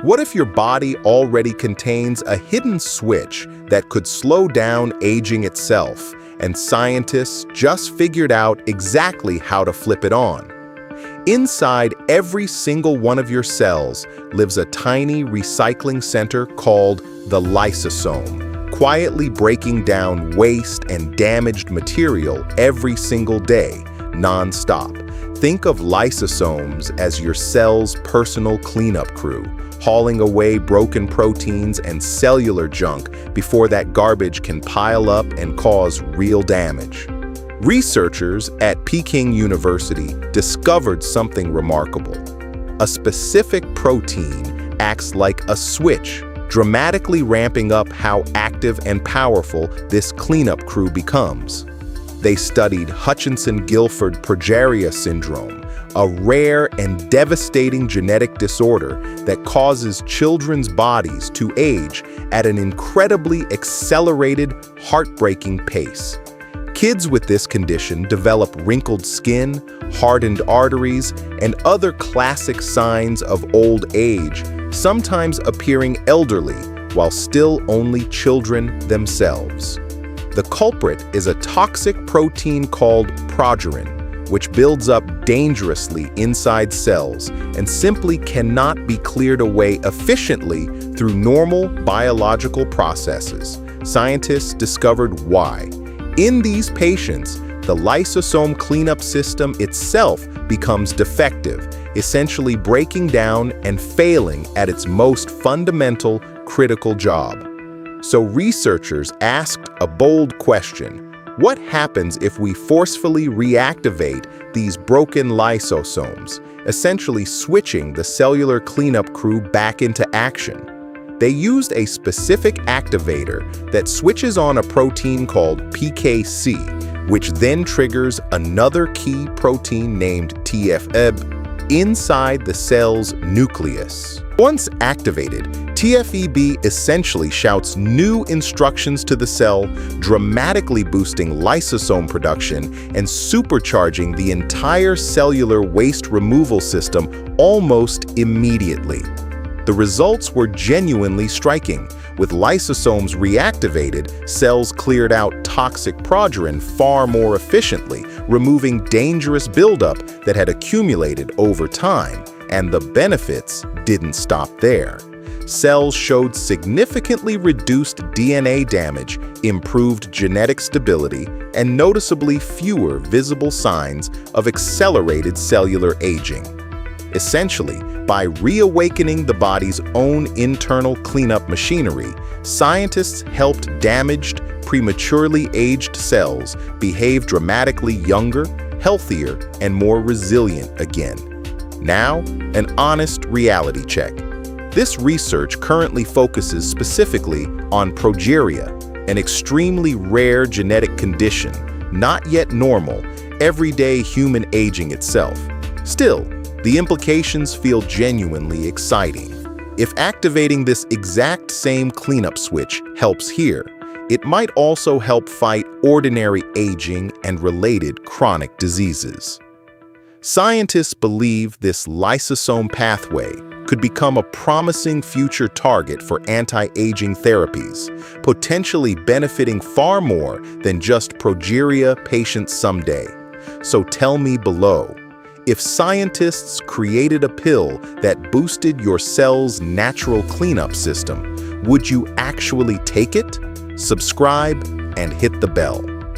What if your body already contains a hidden switch that could slow down aging itself, and scientists just figured out exactly how to flip it on? Inside every single one of your cells lives a tiny recycling center called the lysosome, quietly breaking down waste and damaged material every single day, non-stop. Think of lysosomes as your cell's personal cleanup crew, hauling away broken proteins and cellular junk before that garbage can pile up and cause real damage. Researchers at Peking University discovered something remarkable. A specific protein acts like a switch, dramatically ramping up how active and powerful this cleanup crew becomes. They studied Hutchinson-Gilford Progeria Syndrome, a rare and devastating genetic disorder that causes children's bodies to age at an incredibly accelerated, heartbreaking pace. Kids with this condition develop wrinkled skin, hardened arteries, and other classic signs of old age, sometimes appearing elderly while still only children themselves. The culprit is a toxic protein called progerin, which builds up dangerously inside cells and simply cannot be cleared away efficiently through normal biological processes. Scientists discovered why. In these patients, the lysosome cleanup system itself becomes defective, essentially breaking down and failing at its most fundamental, critical job. So researchers asked a bold question: what happens if we forcefully reactivate these broken lysosomes, essentially switching the cellular cleanup crew back into action? They used a specific activator that switches on a protein called PKC, which then triggers another key protein named TFEB inside the cell's nucleus. Once activated, TFEB essentially shouts new instructions to the cell, dramatically boosting lysosome production and supercharging the entire cellular waste removal system almost immediately. The results were genuinely striking. With lysosomes reactivated, cells cleared out toxic progerin far more efficiently, removing dangerous buildup that had accumulated over time. And the benefits didn't stop there. Cells showed significantly reduced DNA damage, improved genetic stability, and noticeably fewer visible signs of accelerated cellular aging. Essentially, by reawakening the body's own internal cleanup machinery, scientists helped damaged, prematurely aged cells behave dramatically younger, healthier, and more resilient again. Now, an honest reality check. This research currently focuses specifically on progeria, an extremely rare genetic condition, not yet normal, everyday human aging itself. Still, the implications feel genuinely exciting. If activating this exact same cleanup switch helps here, it might also help fight ordinary aging and related chronic diseases. Scientists believe this lysosome pathway could become a promising future target for anti-aging therapies, potentially benefiting far more than just progeria patients someday. So tell me below, if scientists created a pill that boosted your cell's natural cleanup system, would you actually take it? Subscribe and hit the bell.